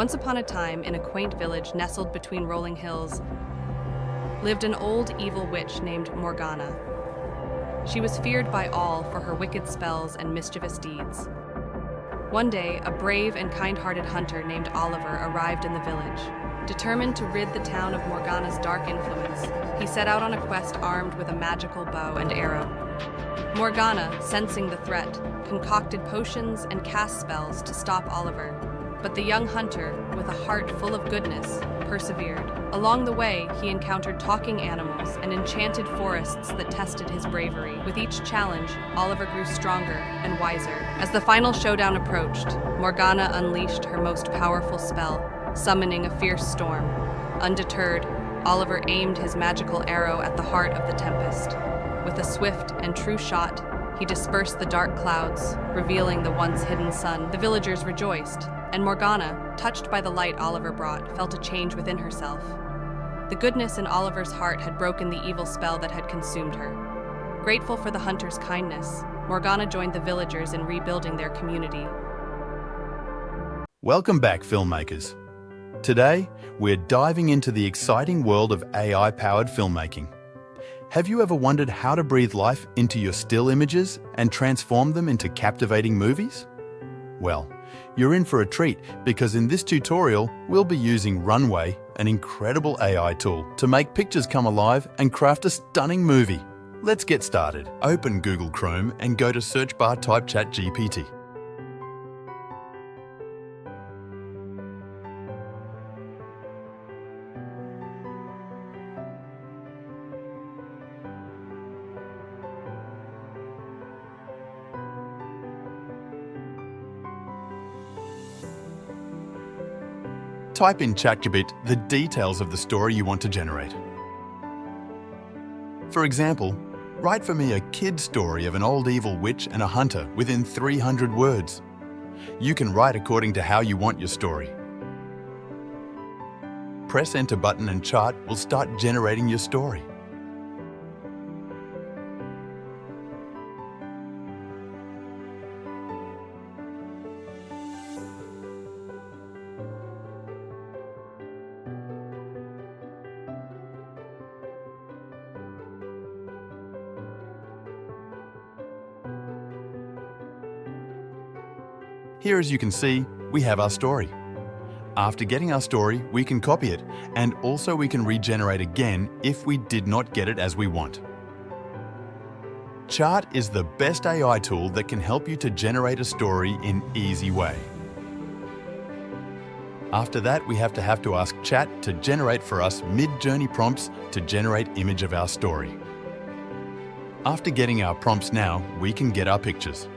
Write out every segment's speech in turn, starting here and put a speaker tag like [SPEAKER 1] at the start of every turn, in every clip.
[SPEAKER 1] Once upon a time, in a quaint village nestled between rolling hills, lived an old evil witch named Morgana. She was feared by all for her wicked spells and mischievous deeds. One day, a brave and kind-hearted hunter named Oliver arrived in the village. Determined to rid the town of Morgana's dark influence, he set out on a quest armed with a magical bow and arrow. Morgana, sensing the threat, concocted potions and cast spells to stop Oliver. But the young hunter, with a heart full of goodness, persevered. Along the way, he encountered talking animals and enchanted forests that tested his bravery. With each challenge, Oliver grew stronger and wiser. As the final showdown approached, Morgana unleashed her most powerful spell, summoning a fierce storm. Undeterred, Oliver aimed his magical arrow at the heart of the tempest. With a swift and true shot, he dispersed the dark clouds, revealing the once hidden sun. The villagers rejoiced, and Morgana, touched by the light Oliver brought, felt a change within herself. The goodness in Oliver's heart had broken the evil spell that had consumed her. Grateful for the hunter's kindness, Morgana joined the villagers in rebuilding their community.
[SPEAKER 2] Welcome back, filmmakers. Today, we're diving into the exciting world of AI-powered filmmaking. Have you ever wondered how to breathe life into your still images and transform them into captivating movies? Well, you're in for a treat because in this tutorial, we'll be using Runway, an incredible AI tool, to make pictures come alive and craft a stunning movie. Let's get started. Open Google Chrome and go to search bar, type ChatGPT. Type in ChatGPT the details of the story you want to generate. For example, write for me a kid's story of an old evil witch and a hunter within 300 words. You can write according to how you want your story. Press Enter button and Chart will start generating your story. Here, as you can see, we have our story. After getting our story, we can copy it, and also we can regenerate again if we did not get it as we want. Chart is the best AI tool that can help you to generate a story in easy way. After that, we have to ask Chat to generate for us mid-journey prompts to generate image of our story. After getting our prompts now, we can get our pictures.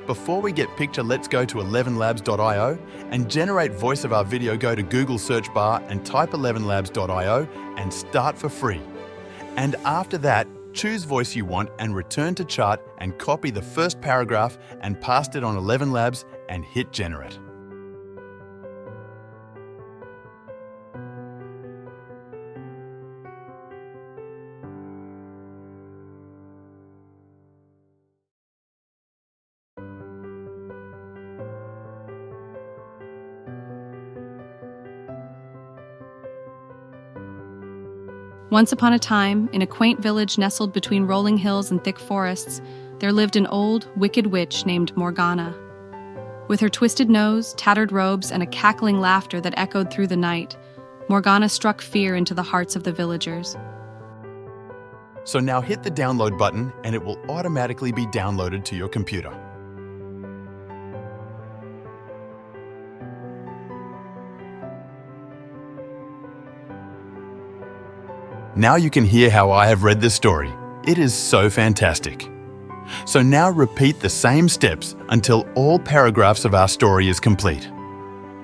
[SPEAKER 2] Before we get picture, let's go to 11labs.io and generate voice of our video. Go to Google search bar and type 11labs.io and start for free. And after that, choose voice you want and return to Chart and copy the first paragraph and paste it on 11labs and hit generate.
[SPEAKER 1] Once upon a time, in a quaint village nestled between rolling hills and thick forests, there lived an old, wicked witch named Morgana. With her twisted nose, tattered robes, and a cackling laughter that echoed through the night, Morgana struck fear into the hearts of the villagers.
[SPEAKER 2] So now hit the download button and it will automatically be downloaded to your computer. Now you can hear how I have read this story. It is so fantastic. So now repeat the same steps until all paragraphs of our story is complete.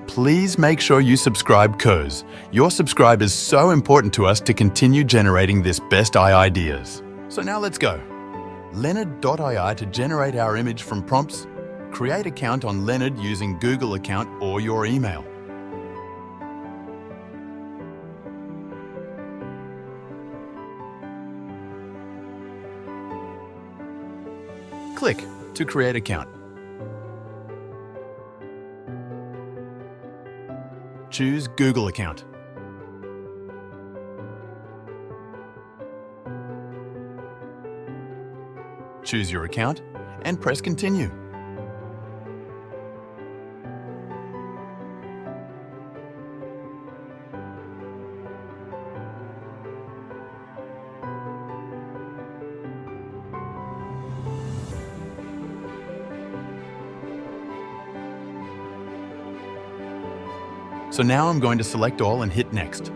[SPEAKER 2] Please make sure you subscribe because your subscribe is so important to us to continue generating this best AI ideas. So now let's go. Leonard.ai to generate our image from prompts. Create account on Leonard using Google account or your email. Click to create account. Choose Google account. Choose your account and press continue. So now I'm going to select all and hit next.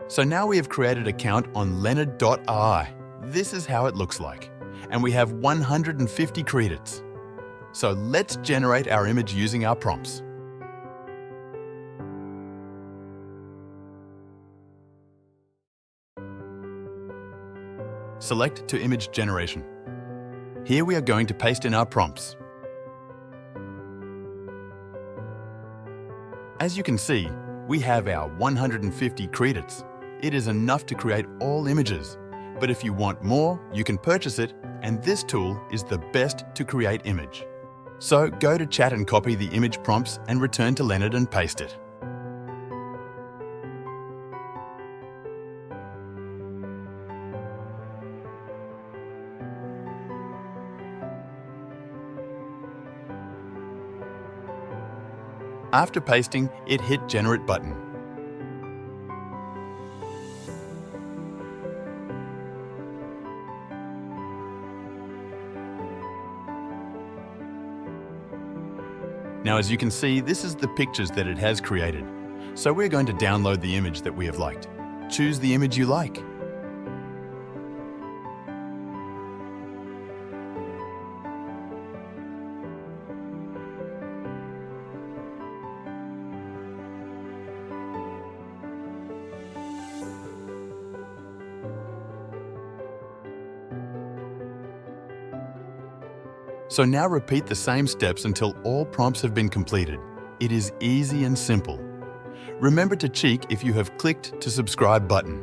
[SPEAKER 2] So now we have created an account on Leonard.ai. This is how it looks like. And we have 150 credits. So let's generate our image using our prompts. Select to image generation. Here we are going to paste in our prompts. As you can see, we have our 150 credits. It is enough to create all images. But if you want more, you can purchase it, and this tool is the best to create image. So go to chat and copy the image prompts and return to Leonard and paste it. After pasting, hit Generate button. Now, as you can see, this is the pictures that it has created. So we're going to download the image that we have liked. Choose the image you like. So now repeat the same steps until all prompts have been completed. It is easy and simple. Remember to check if you have clicked to subscribe button.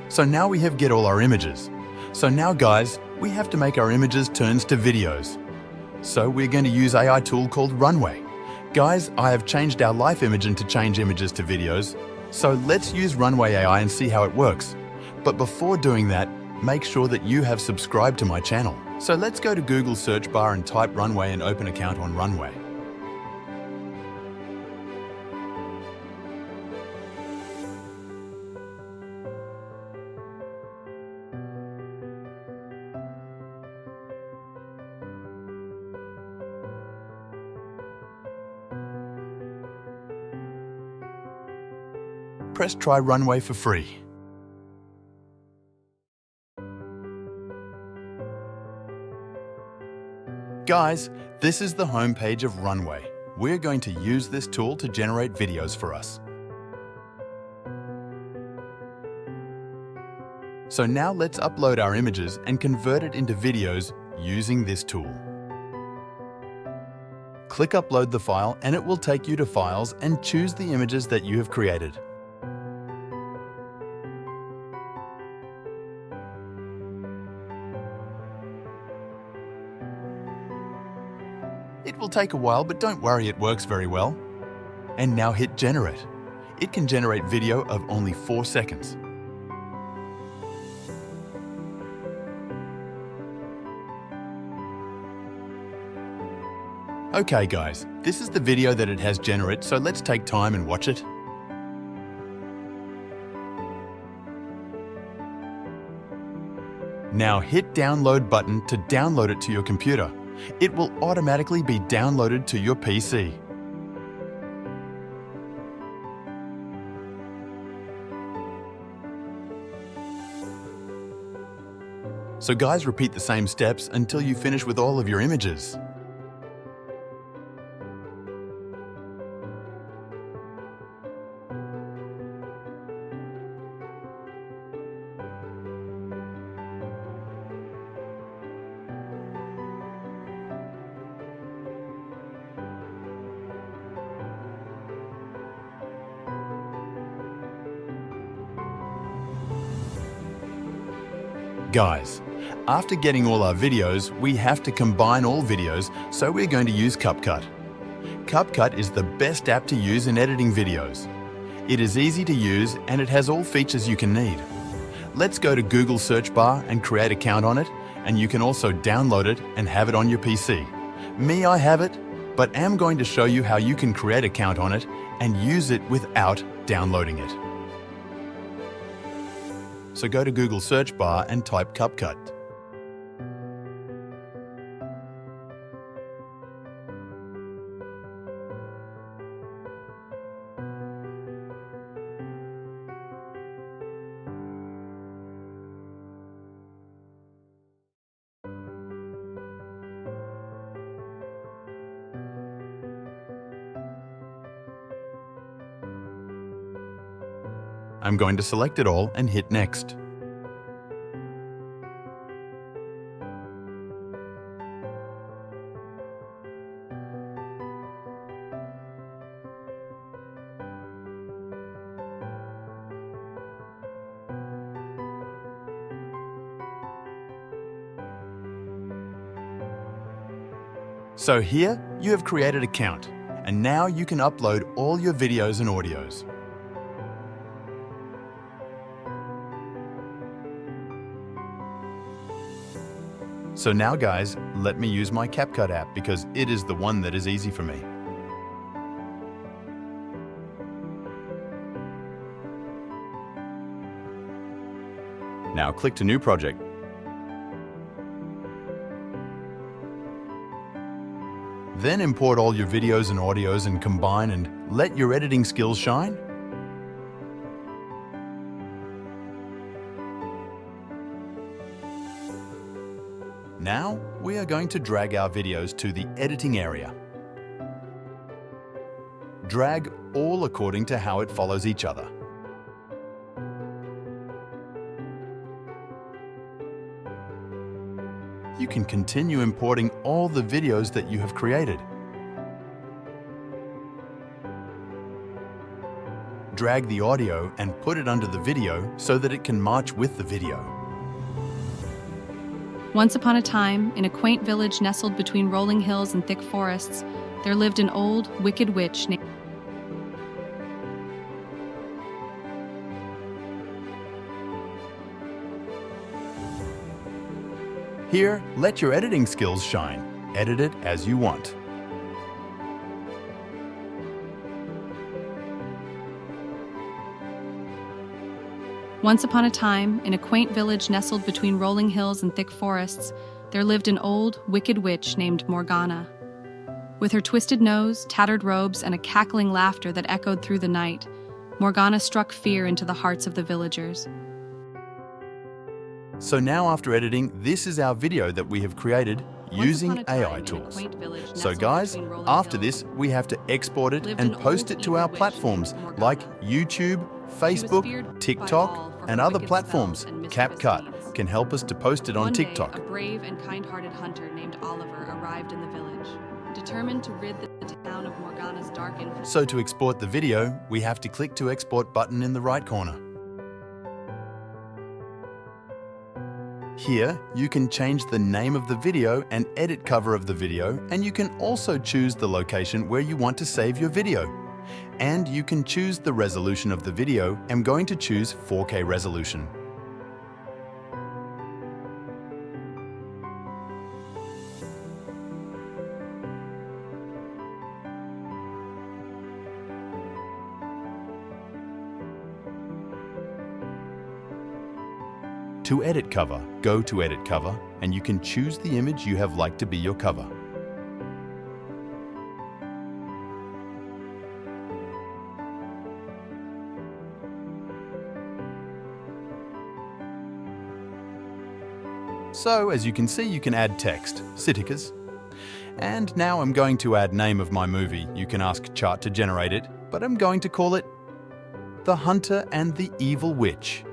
[SPEAKER 2] So now we have get all our images. So now guys, we have to make our images turns to videos. So we're going to use AI tool called Runway. Guys, I have changed our live image to change images to videos. So let's use Runway AI and see how it works. But before doing that, make sure that you have subscribed to my channel. So let's go to Google search bar and type Runway and open account on Runway. Press try Runway for free. Guys, this is the homepage of Runway. We're going to use this tool to generate videos for us. So now let's upload our images and convert it into videos using this tool. Click Upload the file and it will take you to Files and choose the images that you have created. It will take a while, but don't worry, it works very well. And now hit Generate. It can generate video of only 4 seconds. Okay guys, this is the video that it has generated, so let's take time and watch it. Now hit Download button to download it to your computer. It will automatically be downloaded to your PC. So guys, repeat the same steps until you finish with all of your images. Guys, after getting all our videos, we have to combine all videos, so we're going to use CapCut. CapCut is the best app to use in editing videos. It is easy to use and it has all features you can need. Let's go to Google search bar and create an account on it, and you can also download it and have it on your PC. Me, I have it, but am going to show you how you can create an account on it and use it without downloading it. So go to Google search bar and type CapCut. I'm going to select it all and hit Next. So here, you have created an account, and now you can upload all your videos and audios. So now guys, let me use my CapCut app because it is the one that is easy for me. Now click to New Project. Then import all your videos and audios and combine and let your editing skills shine. Now we are going to drag our videos to the editing area. Drag all according to how it follows each other. You can continue importing all the videos that you have created. Drag the audio and put it under the video so that it can match with the video.
[SPEAKER 1] Once upon a time, in a quaint village nestled between rolling hills and thick forests, there lived an old, wicked witch named...
[SPEAKER 2] Here, let your editing skills shine. Edit it as you want.
[SPEAKER 1] Once upon a time, in a quaint village nestled between rolling hills and thick forests, there lived an old, wicked witch named Morgana. With her twisted nose, tattered robes, and a cackling laughter that echoed through the night, Morgana struck fear into the hearts of the villagers.
[SPEAKER 2] So now after editing, this is our video that we have created using AI tools. So guys, after this, we have to export it and post it to our platforms like YouTube, Facebook, TikTok, and other platforms. CapCut can help us to post it on TikTok.
[SPEAKER 1] One day, a brave and kind-hearted hunter named Oliver arrived in the village, determined to rid the town of Morgana's dark influence.
[SPEAKER 2] So to export the video, we have to click to export button in the right corner. Here, you can change the name of the video and edit cover of the video, and you can also choose the location where you want to save your video. And you can choose the resolution of the video. I'm going to choose 4K resolution. To edit cover, go to Edit Cover, and you can choose the image you have liked to be your cover. So, as you can see, you can add text, stickers. And now I'm going to add name of my movie. You can ask Chart to generate it, but I'm going to call it The Hunter and the Evil Witch.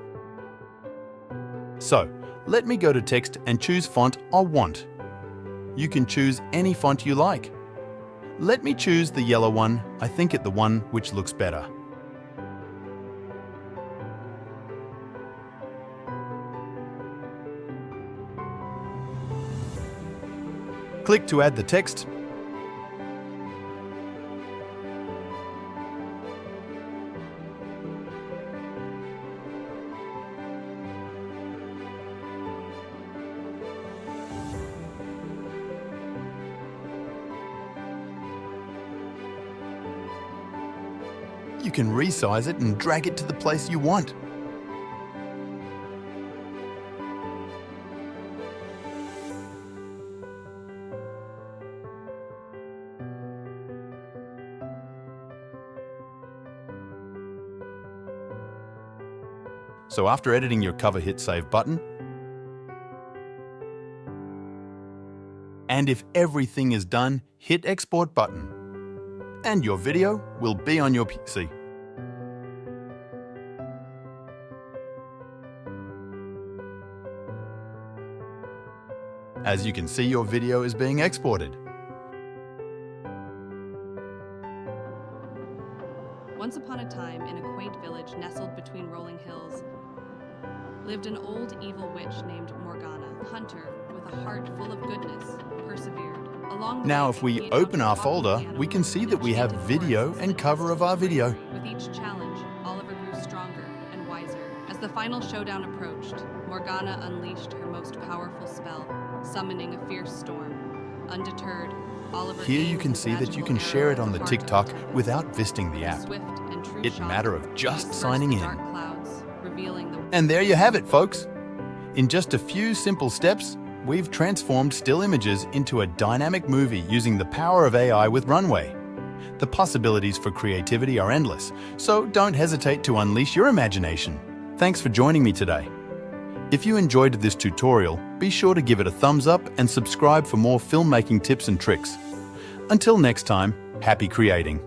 [SPEAKER 2] So, let me go to text and choose font I want. You can choose any font you like. Let me choose the yellow one. I think it's the one which looks better. Click to add the text. You can resize it and drag it to the place you want. So after editing your cover, hit Save button. And if everything is done, hit Export button. And your video will be on your PC. As you can see, your video is being exported.
[SPEAKER 1] Once upon a time, in a quaint village nestled between rolling hills, lived an old evil witch named Morgana. A hunter with a heart full of goodness persevered. Along the
[SPEAKER 2] Now,
[SPEAKER 1] way,
[SPEAKER 2] if we
[SPEAKER 1] he
[SPEAKER 2] open our
[SPEAKER 1] encountered
[SPEAKER 2] folder,
[SPEAKER 1] animals
[SPEAKER 2] we can see that we
[SPEAKER 1] and
[SPEAKER 2] have
[SPEAKER 1] enchanted
[SPEAKER 2] video
[SPEAKER 1] forests
[SPEAKER 2] and
[SPEAKER 1] that
[SPEAKER 2] cover of our video.
[SPEAKER 1] With each challenge, Oliver grew stronger and wiser. As the final showdown approached, Morgana unleashed her most powerful spell, summoning a fierce storm. Undeterred, Oliver
[SPEAKER 2] Here you
[SPEAKER 1] aimed
[SPEAKER 2] can
[SPEAKER 1] his
[SPEAKER 2] see that you
[SPEAKER 1] magical
[SPEAKER 2] can share it
[SPEAKER 1] arrow
[SPEAKER 2] on the
[SPEAKER 1] at
[SPEAKER 2] TikTok
[SPEAKER 1] tempest.
[SPEAKER 2] without visiting the
[SPEAKER 1] With a
[SPEAKER 2] app.
[SPEAKER 1] swift and true
[SPEAKER 2] It's a
[SPEAKER 1] shot,
[SPEAKER 2] matter of
[SPEAKER 1] he
[SPEAKER 2] just
[SPEAKER 1] dispersed
[SPEAKER 2] signing
[SPEAKER 1] the
[SPEAKER 2] in.
[SPEAKER 1] dark clouds, revealing the
[SPEAKER 2] And there you have it, folks. In just a few simple steps, we've transformed still images into a dynamic movie using the power of AI with Runway. The possibilities for creativity are endless, so don't hesitate to unleash your imagination. Thanks for joining me today. If you enjoyed this tutorial, be sure to give it a thumbs up and subscribe for more filmmaking tips and tricks. Until next time, happy creating.